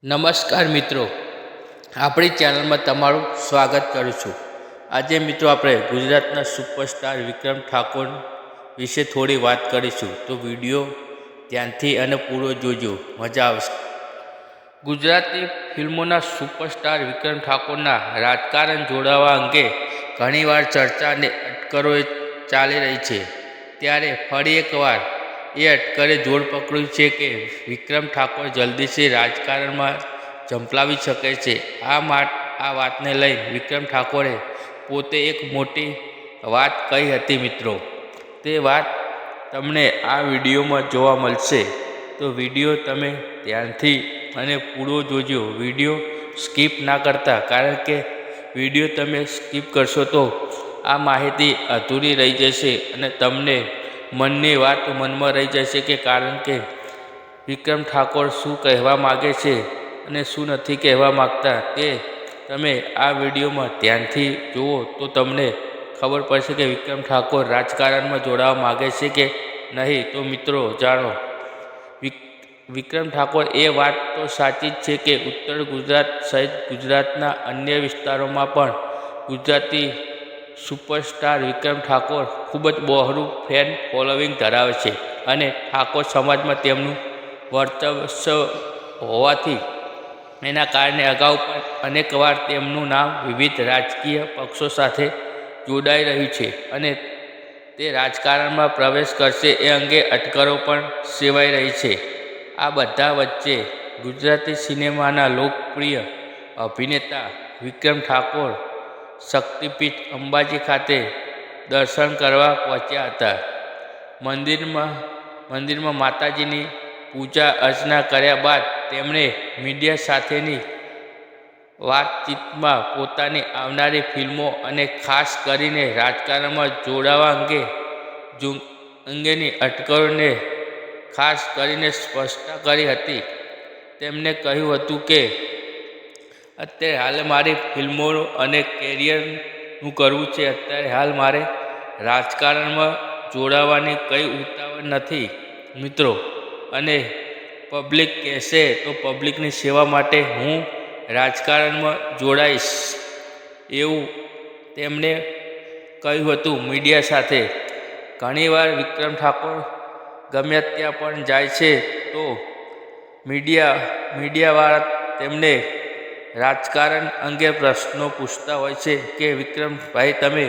નમસ્કાર મિત્રો, આપણી ચેનલમાં તમારું સ્વાગત કરું છું। આજે મિત્રો આપણે ગુજરાતના સુપરસ્ટાર વિક્રમ ઠાકોર વિશે થોડી વાત કરીશું, તો વિડીયો ધ્યાનથી અને પૂરો જોજો, મજા આવશે। ગુજરાતી ફિલ્મોના સુપરસ્ટાર વિક્રમ ઠાકોરના રાજકારણ જોડાવા અંગે ઘણીવાર ચર્ચા અને અટકળો ચાલી રહી છે, ત્યારે ફરી એકવાર એ અટકળે જોર પકડ્યું છે કે વિક્રમ ઠાકોર જલ્દીથી રાજકારણમાં ઝંપલાવી શકે છે। આ વાતને લઈ વિક્રમ ઠાકોરે પોતે એક મોટી વાત કહી હતી મિત્રો, તે વાત તમને આ વિડીયોમાં જોવા મળશે, તો વિડીયો તમે ધ્યાનથી અને પૂરો જોજો, વિડીયો સ્કીપ ના કરતા, કારણ કે વિડીયો તમે સ્કીપ કરશો તો આ માહિતી અધૂરી રહી જશે અને તમને મનની વાત મનમાં રહી જશે કે કારણ કે વિક્રમ ઠાકોર શું કહેવા માગે છે અને શું નથી કહેવા માગતા, તે તમે આ વિડીયોમાં ધ્યાનથી જુઓ તો તમને ખબર પડશે કે વિક્રમ ઠાકોર રાજકારણમાં જોડાવા માગે છે કે નહીં। તો મિત્રો જાણો, વિક્રમ ઠાકોર એ વાત તો સાચી જ છે કે ઉત્તર ગુજરાત સહિત ગુજરાતના અન્ય વિસ્તારોમાં પણ ગુજરાતી સુપરસ્ટાર વિક્રમ ઠાકોર ખૂબ જ બહોળું ફેન ફોલોવિંગ ધરાવે છે અને ઠાકોર સમાજમાં તેમનું વર્ચસ્વ હોવાથી એના કારણે અગાઉ પણ અનેકવાર તેમનું નામ વિવિધ રાજકીય પક્ષો સાથે જોડાઈ રહ્યું છે અને તે રાજકારણમાં પ્રવેશ કરશે એ અંગે અટકળો પણ સેવાઈ રહી છે। આ બધા વચ્ચે ગુજરાતી સિનેમાના લોકપ્રિય અભિનેતા વિક્રમ ઠાકોર શક્તિપીઠ અંબાજી ખાતે દર્શન કરવા પહોંચ્યા હતા। મંદિરમાં માતાજીની પૂજા અર્ચના કર્યા બાદ તેમણે મીડિયા સાથેની વાતચીતમાં પોતાની આવનારી ફિલ્મો અને ખાસ કરીને રાજકારણમાં જોડાવા અંગેની અટકળોને ખાસ કરીને સ્પષ્ટતા કરી હતી। તેમણે કહ્યું હતું કે અત્યારે હાલ મારી ફિલ્મો અને કેરિયરનું કરવું છે, અત્યારે હાલ મારે રાજકારણમાં જોડાવાની કંઈ ઉતાવળ નથી મિત્રો, અને પબ્લિક કહેશે તો પબ્લિકની સેવા માટે હું રાજકારણમાં જોડાઈશ, એવું તેમણે કહ્યું હતું મીડિયા સાથે। ઘણીવાર વિક્રમ ઠાકોર ગમે ત્યાં પણ જાય છે તો મીડિયાવાળા તેમને રાજકારણ અંગે પ્રશ્નો પૂછતા હોય છે કે વિક્રમભાઈ તમે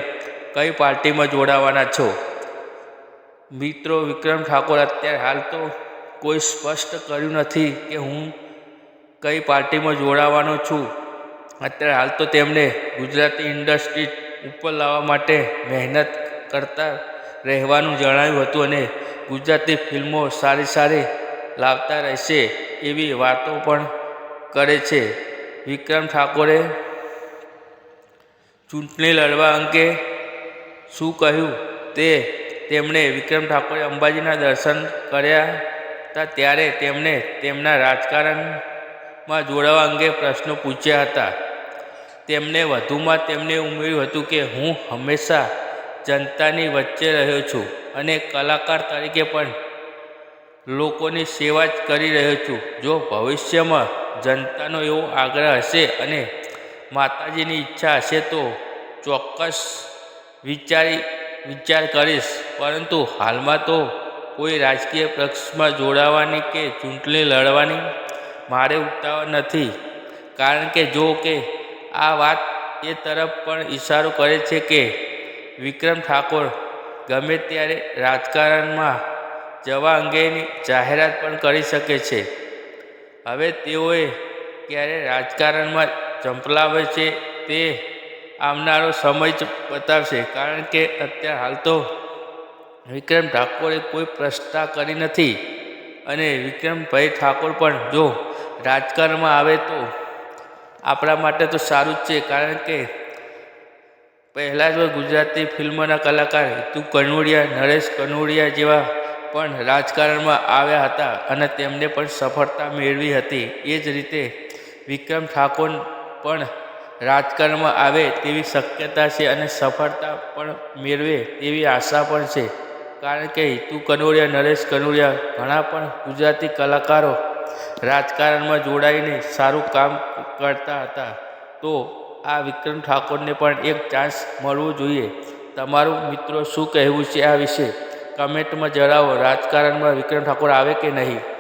કઈ પાર્ટીમાં જોડાવાના છો। મિત્રો વિક્રમ ઠાકોર અત્યારે હાલ તો કોઈ સ્પષ્ટ કર્યું નથી કે હું કઈ પાર્ટીમાં જોડાવાનો છું। અત્યારે હાલ તો તેમણે ગુજરાતી ઇન્ડસ્ટ્રી ઉપર લાવવા માટે મહેનત કરતા રહેવાનું જણાવ્યું હતું અને ગુજરાતી ફિલ્મો સારી લાવતા રહેશે એવી વાતો પણ કરે છે। વિક્રમ ઠાકોરે ચૂંટણી લડવા અંગે શું કહ્યું તે તેમણે વિક્રમ ઠાકોરે અંબાજીના દર્શન કર્યા હતા ત્યારે તેમણે તેમના રાજકારણમાં જોડાવા અંગે પ્રશ્નો પૂછ્યા હતા। તેમણે વધુમાં ઉમેર્યું હતું કે હું હંમેશા જનતાની વચ્ચે રહ્યો છું અને કલાકાર તરીકે પણ લોકોની સેવા જ કરી રહ્યો છું। જો ભવિષ્યમાં જનતાનો એવો આગ્રહ હશે અને માતાજીની ઈચ્છા હશે તો ચોક્કસ વિચાર કરીશ, પરંતુ હાલમાં તો કોઈ રાજકીય પક્ષમાં જોડાવાની કે ચૂંટણી લડવાની મારે ઉતાવળ નથી, કારણ કે જો કે આ વાત એ તરફ પણ ઇશારો કરે છે કે વિક્રમ ઠાકોર ગમે ત્યારે રાજકારણમાં જવા અંગેની જાહેરાત પણ કરી શકે છે। હવે તેઓએ ક્યારે રાજકારણમાં ઝંપલાવે છે તે આવનારો સમય જ બતાવશે, કારણ કે અત્યારે હાલ તો વિક્રમ ઠાકોરે કોઈ પ્રશ્ન કરી નથી અને વિક્રમભાઈ ઠાકોર પણ જો રાજકારણમાં આવે તો આપણા માટે તો સારું જ છે, કારણ કે પહેલાં જ ગુજરાતી ફિલ્મના કલાકાર હિતુ કનોડિયા, નરેશ કનોડિયા જેવા પણ રાજકારણમાં આવ્યા હતા અને તેમને પણ સફળતા મેળવી હતી। એ જ રીતે વિક્રમ ઠાકોર પણ રાજકારણમાં આવે તેવી શક્યતા છે અને સફળતા પણ મેળવે તેવી આશા પણ છે, કારણ કે હિતુ કનોડિયા, નરેશ કનોડિયા ઘણા પણ ગુજરાતી કલાકારો રાજકારણમાં જોડાઈને સારું કામ કરતા હતા, તો આ વિક્રમ ઠાકોરને પણ એક ચાન્સ મળવો જોઈએ. તમારું મિત્રો શું કહેવું છે આ વિશે કમેન્ટમાં જણાવો. રાજકારણમાં વિક્રમ ઠાકોર આવે કે નહીં?